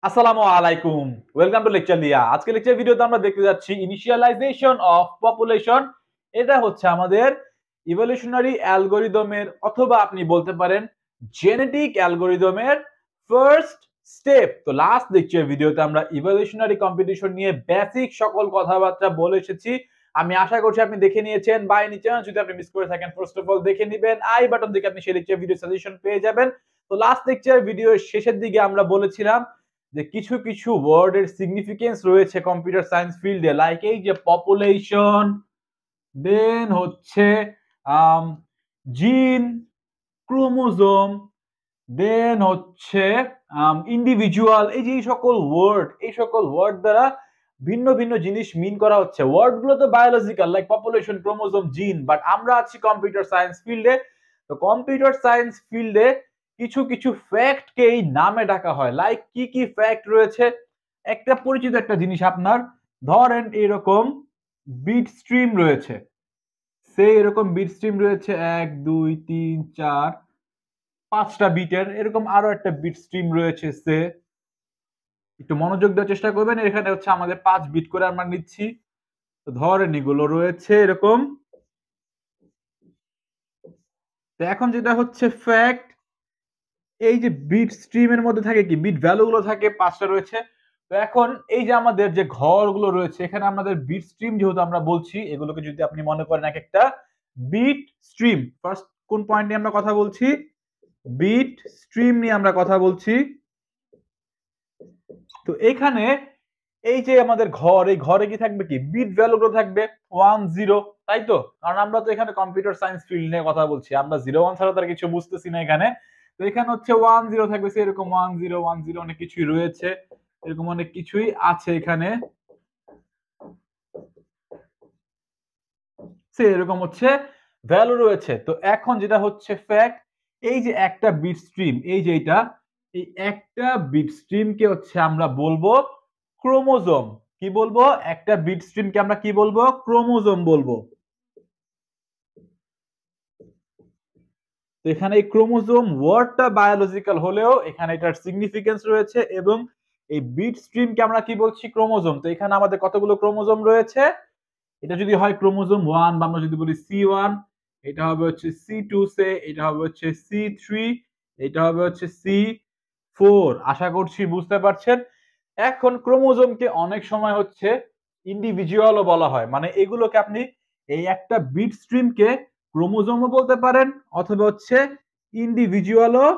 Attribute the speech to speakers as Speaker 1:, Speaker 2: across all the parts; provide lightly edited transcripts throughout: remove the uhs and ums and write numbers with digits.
Speaker 1: আসসালামু আলাইকুম। Welcome to lecture লিয়া। আজকে লেকচার ভিডিওতে আমরা দেখতে যাচ্ছি ইনিশিয়ালাইজেশন অফ পপুলেশন। এটা হচ্ছে আমাদের ইভলিউশনারি অ্যালগরিদমের অথবা আপনি বলতে পারেন জেনেটিক অ্যালগরিদমের ফার্স্ট স্টেপ। তো লাস্ট লেকচার ভিডিওতে আমরা ইভলিউশনারি কম্পিটিশন নিয়ে বেসিক সকল কথাবার্তা বলে এসেছি। আমি আশা করছি আপনি দেখে নিয়েছেন। বাই এনি চান্স যদি আপনি মিস করে থাকেন ফার্স্ট অফ অল দেখে নেবেন। আই বাটন থেকে আপনি সেই লেকচার ভিডিও সাজেশন পেয়ে যাবেন। তো লাস্ট লেকচার ভিডিওর শেষের দিকে আমরা বলেছিলাম যে কিছু কিছু ওয়ার্ডের সিগনিফিকেন্স রয়েছে কম্পিউটার সায়েন্স ফিল্ডে, লাইক এই যে পপুলেশন, দেন হচ্ছে জিন, ক্রোমোজোম, দেন হচ্ছে ইন্ডিভিজুয়াল। এই যে এই সকল ওয়ার্ড দ্বারা ভিন্ন ভিন্ন জিনিস মিন করা হচ্ছে। ওয়ার্ড গুলো তো বায়োলজিক্যাল, লাইক পপুলেশন, ক্রোমোজোম, জিন, বাট আমরা আছি কম্পিউটার সায়েন্স ফিল্ডে। তো কম্পিউটার সায়েন্স ফিল্ডে কিছু কিছু ফ্যাক্ট কে এই নামে ডাকা হয়। লাইক কি কি ফ্যাক্ট রয়েছে? একটা পরিচিত একটা জিনিস আপনার, ধরেন এরকম বিট স্ট্রিম রয়েছে, এরকম বিট স্ট্রিম রয়েছে 1 2 3 4 5টা বিটের, এরকম আরো একটা বিট স্ট্রিম রয়েছে একটু মনোযোগ দেওয়ার চেষ্টা করবেন। এখানে হচ্ছে আমাদের 5 বিট করে আমরা নিচ্ছি। তো ধরেন এগুলো রয়েছে এরকম। তো এখন যেটা হচ্ছে ফ্যাক্ট, এই যে বিট স্ট্রিমের মধ্যে থাকে কি বিট ভ্যালু গুলো থাকে 5টা রয়েছে। তো এখন এই যে আমাদের যে ঘরগুলো রয়েছে, এখানে আমাদের বিট স্ট্রিম যেহেতু আমরা বলছি, এগুলোকে যদি আপনি মনে করেন এক একটা বিট স্ট্রিম। ফার্স্ট কোন পয়েন্ট নিয়ে আমরা কথা বলছি? বিট স্ট্রিম নিয়ে আমরা কথা বলছি। তো এখানে এই যে আমাদের ঘর, এই ঘরে কি থাকবে? কি বিট ভ্যালু গুলো থাকবে 1 0, তাই তো? কারণ আমরা তো এখানে কম্পিউটার সায়েন্স ফিল্ড নিয়ে কথা বলছি, আমরা 0 1 ছাড়া তার কিছু বুঝতেছি না এখানে। তো এখানে হচ্ছে 1 0 থাকবে, এরকম 1 0 1 0 অনেক কিছুই রয়েছে, এরকম অনেক কিছুই আছে এখানে, এরকম হচ্ছে ভ্যালু রয়েছে। তো এখন যেটা হচ্ছে ফ্যাক্ট, এই যে একটা বিট স্ট্রিম, এই যে এই একটা বিট স্ট্রিমকে হচ্ছে আমরা বলবো ক্রোমোজোম। কি বলবো? একটা বিট স্ট্রিমকে আমরা কি বলবো? ক্রোমোজোম বলবো। তো এখানে এই ক্রোমোজোম ওয়ার্ডটা বায়োলজিক্যাল হলেও এখানে এটার সিগনিফিকেন্স রয়েছে, এবং এই বিট স্ট্রিমকে আমরা কি বলছি? ক্রোমোজোম। তো এখানে আমাদের কতগুলো ক্রোমোজোম রয়েছে? এটা যদি হয় ক্রোমোজোম 1, বা আমরা যদি বলি C1, এটা হবে হচ্ছে C2, এটা হবে হচ্ছে C3, এটা হবে হচ্ছে C4। আশা করছি বুঝতে পারছেন। এখন ক্রোমোজোমকে অনেক সময় হচ্ছে ইন্ডিভিজুয়ালও বলা হয়, মানে এগুলোকে আপনি এই একটা বিট স্ট্রিমকে ক্রোমোজোমও বলতে পারেন অথবা হচ্ছে ইন্ডিভিজুয়ালও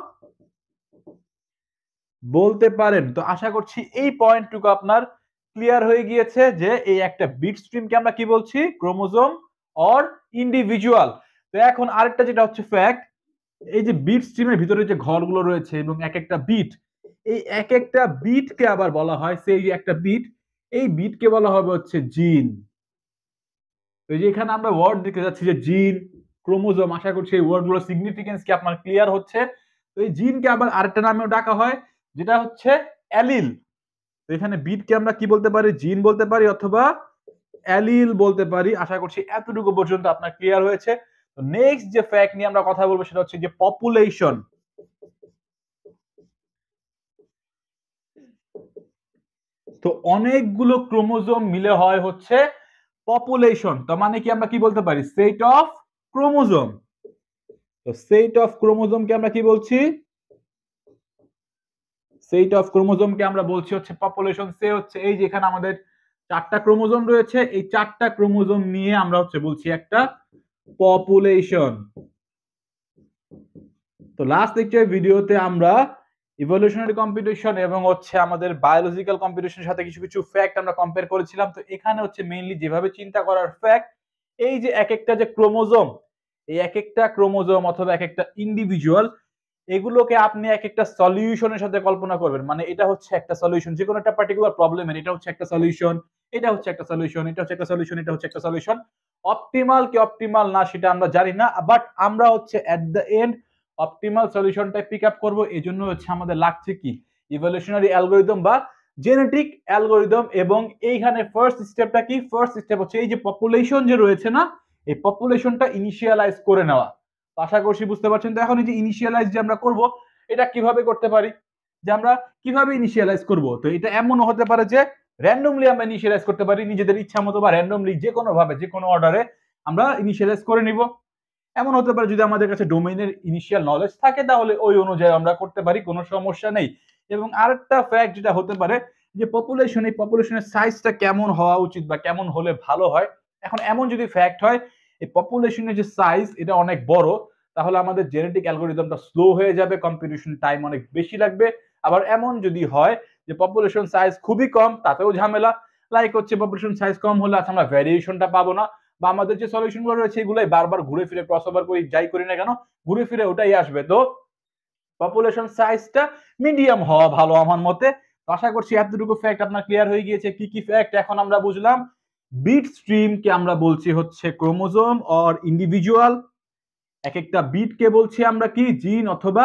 Speaker 1: বলতে পারেন। তো আশা করছি এই পয়েন্টটুকু আপনার ক্লিয়ার হয়ে গিয়েছে যে এই একটা বিট স্ট্রিমকে আমরা কি বলছি? Chromosome or individual. তো এখন আরেকটা যেটা হচ্ছে ফ্যাক্ট, এই যে বিট স্ট্রিমের ভিতরে যে ঘরগুলো রয়েছে এবং এক একটা বিট, এই এক একটা বিটকে আবার বলা হয়, সেই যে একটা বিট, এই বিটকে বলা হবে হচ্ছে জিন। তো এই যে এখানে আমরা ওয়ার্ড দেখতে যাচ্ছি যে জিন, ক্রোমোজোম, আশা করছি এই ওয়ার্ডগুলোর সিগনিফিকেন্স কি আপনার ক্লিয়ার হচ্ছে। তো এই জিনকে আবার আরেকটা নামেও ডাকা হয়, যেটা হচ্ছে অ্যালিল। তো এখানে বিটকে আমরা কি বলতে পারি? জিন বলতে পারি অথবা অ্যালিল বলতে পারি। আশা করছি এতটুকু পর্যন্ত আপনার ক্লিয়ার হয়েছে। তো নেক্সট যে ফ্যাক্ট নিয়ে আমরা কথা বলবো সেটা হচ্ছে যে পপুলেশন। তো অনেকগুলো ক্রোমোজোম মিলে হয় হচ্ছে পপুলেশন। তো মানে কি আমরা কি বলতে পারি? Set of chromosome. তো সেট অফ ক্রোমোজোমকে আমরা কি বলছি? সেট অফ ক্রোমোজোমকে আমরা বলছি হচ্ছে পপুলেশন। সে হচ্ছে এই যে এখানে আমাদের 4টা ক্রোমোজোম রয়েছে, এই 4টা ক্রোমোজোম নিয়ে আমরা হচ্ছে বলছি একটা পপুলেশন। তো লাস্ট লেকচার ভিডিওতে আমরা ইভলিউশনারি কম্পিটিশন এবং হচ্ছে আমাদের বায়োলজিক্যাল কম্পিটিশনের সাথে কিছু কিছু ফ্যাক্ট আমরা কম্পেয়ার করেছিলাম। তো এখানে হচ্ছে মেইনলি যেভাবে চিন্তা করার ফ্যাক্ট, এই যে এক একটা যে ক্রোমোজোম, এই এক একটা ক্রোমোজোম অথবা এক একটা ইন্ডিভিজুয়াল, এগুলোকে আপনি এক একটা সলিউশনের সাথে কল্পনা করবেন। মানে এটা হচ্ছে একটা সলিউশন, যে কোনো একটা পার্টিকুলার প্রবলেমের এটা হচ্ছে একটা সলিউশন, এটা হচ্ছে একটা সলিউশন, এটা হচ্ছে একটা সলিউশন, এটা হচ্ছে একটা সলিউশন। অপটিমাল কি অপটিমাল না সেটা আমরা জানি না, বাট আমরা হচ্ছে এট দ্য এন্ড অপটিমাল সলিউশনটা পিক আপ করবো। এই জন্য হচ্ছে আমাদের লাগছে কি? ইভলিউশনারি অ্যালগরিদম বা জেনেটিক অ্যালগরিদম। এবং এইখানে ফার্স্ট স্টেপটা কি? ফার্স্ট স্টেপ হচ্ছে এই যে পপুলেশন যে রয়েছে না, এই পপুলেশনটা ইনিশিয়ালাইজ করে নেওয়া। আশা করছি বুঝতে পারছেন। তো এখন এই যে ইনিশিয়ালাইজ যে আমরা করব, এটা কিভাবে করতে পারি? যে আমরা কিভাবে ইনিশিয়ালাইজ করব। তো এটা এমনও হতে পারে যে র্যান্ডমলি আমরা ইনিশিয়ালাইজ করতে পারি নিজেদের ইচ্ছা মতো, বা র্যান্ডমলি যে কোনো ভাবে যে কোনো অর্ডারে আমরা ইনিশিয়ালাইজ করে নিব। এমন হতে পারে যদি আমাদের কাছে ডোমেইনের ইনিশিয়াল নলেজ থাকে তাহলে ওই অনুযায়ী আমরা করতে পারি, কোনো সমস্যা নেই। এবং আরেকটা ফ্যাক্ট যেটা হতে পারে যে পপুলেশন, এই পপুলেশনের সাইজটা কেমন হওয়া উচিত বা কেমন হলে ভালো হয়। এখন এমন যদি ফ্যাক্ট হয় এই পপুলেশনের যে সাইজ এটা অনেক বড়, তাহলে আমাদের জেনেটিক অ্যালগরিদমটা স্লো হয়ে যাবে, কম্পিটিশন টাইম অনেক বেশি লাগবে। আবার এমন যদি হয় যে পপুলেশন সাইজ খুবই কম, তাতেও ঝামেলা। লাইক হচ্ছে পপুলেশন সাইজ কম হলে আচ্ছা আমরা ভ্যারিয়েশনটা পাবো না, বা আমাদের যে সলিউশন গুলো রয়েছে এগুলাই বারবার ঘুরে ফিরে ক্রসওভার করি, যাই করি না কেন ঘুরে ফিরে ওটাই আসবে। তো পপুলেশন সাইজটা মিডিয়াম হওয়া ভালো আমার মতে। আশা করছি এতটুকু ফ্যাক্ট আপনার ক্লিয়ার হয়ে গিয়েছে। কি কি ফ্যাক্ট এখন আমরা বুঝলাম। বিট স্ট্রিম কে আমরা বলছি হচ্ছে ক্রোমোজোম অর ইন্ডিভিজুয়াল। এক একটা বিট কে বলছি আমরা কি জিন অথবা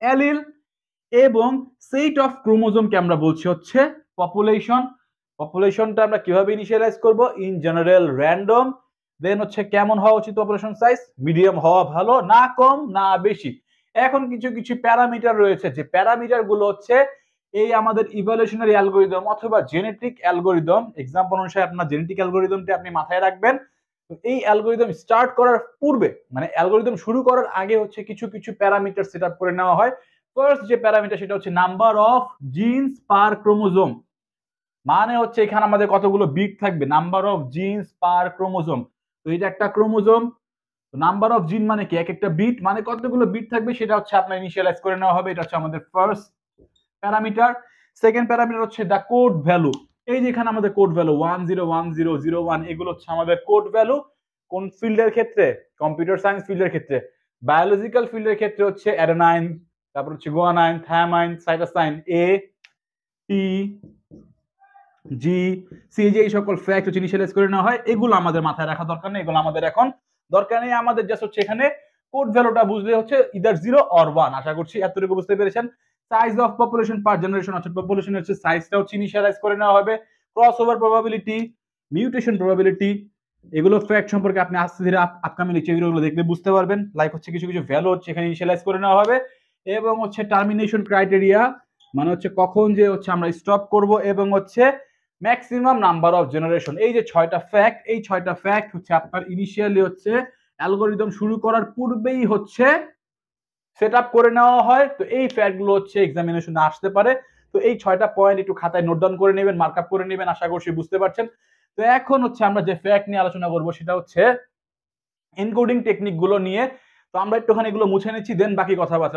Speaker 1: অ্যালিল। এবং সেট অফ ক্রোমোজোম কে আমরা বলছি হচ্ছে পপুলেশন। পপুলেশনটা আমরা কিভাবে ইনিশিয়ালাইজ করব, ইন জেনারেল র্যান্ডম। দেন হচ্ছে কেমন হওয়া উচিত পপুলেশন সাইজ, মিডিয়াম হওয়া ভালো, না কম না বেশি। এখন কিছু কিছু প্যারামিটার রয়েছে, যে প্যারামিটার গুলো হচ্ছে এই আমাদের ইভলিউশনারি অ্যালগরিদম অথবা জেনেটিক অ্যালগরিদম, এক্সাম্পল অনুসারে আপনার জেনেটিক অ্যালগরিদমটি আপনি মাথায় রাখবেন। তো এই অ্যালগরিদম স্টার্ট করার পূর্বে মানে অ্যালগরিদম শুরু করার আগে হচ্ছে কিছু কিছু প্যারামিটার সেট আপ করে নেওয়া হয়। ফার্স্ট যে প্যারামিটার সেটা হচ্ছে number of genes per chromosome. মানে হচ্ছে এখানে আমাদের কতগুলো বিট থাকবে, number of genes per chromosome. তো এটা একটা ক্রোমোজোম, নাম্বার অফ জিন মানে কি এক একটা বিট, মানে কতগুলো বিট থাকবে সেটা হচ্ছে আপনার ইনিশিয়ালাইজ করে নেওয়া হবে। এটা হচ্ছে আমাদের ফার্স্ট প্যারামিটার। সেকেন্ড প্যারামিটার হচ্ছে দা কোড ভ্যালু। এই যে এখানে আমাদের কোড ভ্যালু 101001 এগুলো হচ্ছে আমাদের কোড ভ্যালু। কোন ফিল্ডের ক্ষেত্রে, কম্পিউটার সায়েন্স ফিল্ডের ক্ষেত্রে। বায়োলজিক্যাল ফিল্ডের ক্ষেত্রে হচ্ছে অ্যাডেনাইন, তারপর হচ্ছে গুয়ানাইন, থায়ামাইন, সাইটোসাইন এ, টি, জি, সি, যে এই সকল ফ্যাক্ট হচ্ছে ইনিশিয়ালাইজ করে নেওয়া হয়। এগুলো আমাদের মাথায় রাখা দরকার নেই, এগুলো আমাদের এখন দরকার নেই। আমাদের জাস্ট হচ্ছে এখানে কোড ভ্যালুটা বুঝলে হচ্ছে ইদার 0 অর 1। আশা করছি এতটুকু বুঝতে পেরেছেন। Size of population per generation, অর্থাৎ পপুলেশন হচ্ছে সাইজটা হচ্ছে ইনিশিয়ালাইজ করে নেওয়া হবে। Cross over probability, mutation probability, এগুলো ফ্যাক্ট সম্পর্কে আপনি আস্তে ধীরে আপকামিং লেকচার ভিডিওগুলো দেখলে বুঝতে পারবেন। লাইক হচ্ছে কিছু কিছু ভ্যালু হচ্ছে এখানে ইনিশিয়ালাইজ করে নেওয়া হবে। এবং হচ্ছে টার্মিনেশন ক্রাইটেরিয়া, মানে হচ্ছে কখন যে হচ্ছে আমরা স্টপ করব, এবং হচ্ছে ম্যাক্সিমাম নাম্বার অফ জেনারেশন। এই যে 6টা ফ্যাক্ট, এই 6টা ফ্যাক্ট হচ্ছে আপনার ইনিশিয়ালি হচ্ছে অ্যালগরিদম শুরু করার পূর্বেই হচ্ছে সেট আপ করে নেওয়া হয়। তো এই ফ্যাক্টগুলো হচ্ছে এক্সামিনেশনে আসতে পারে। তো এই 6টা পয়েন্ট একটু খাতায় নোট ডাউন করে নেবেন, মার্ক আপ করে নেবেন। আশা করছি বুঝতে পারছেন। তো এখন হচ্ছে আমরা যে ফ্যাক্ট নিয়ে আলোচনা করব সেটা হচ্ছে এনকোডিং টেকনিক গুলো নিয়ে। তো আমরা একটুখানি এগুলো মুছে নিচ্ছি, দেন বাকি কথাবার্তা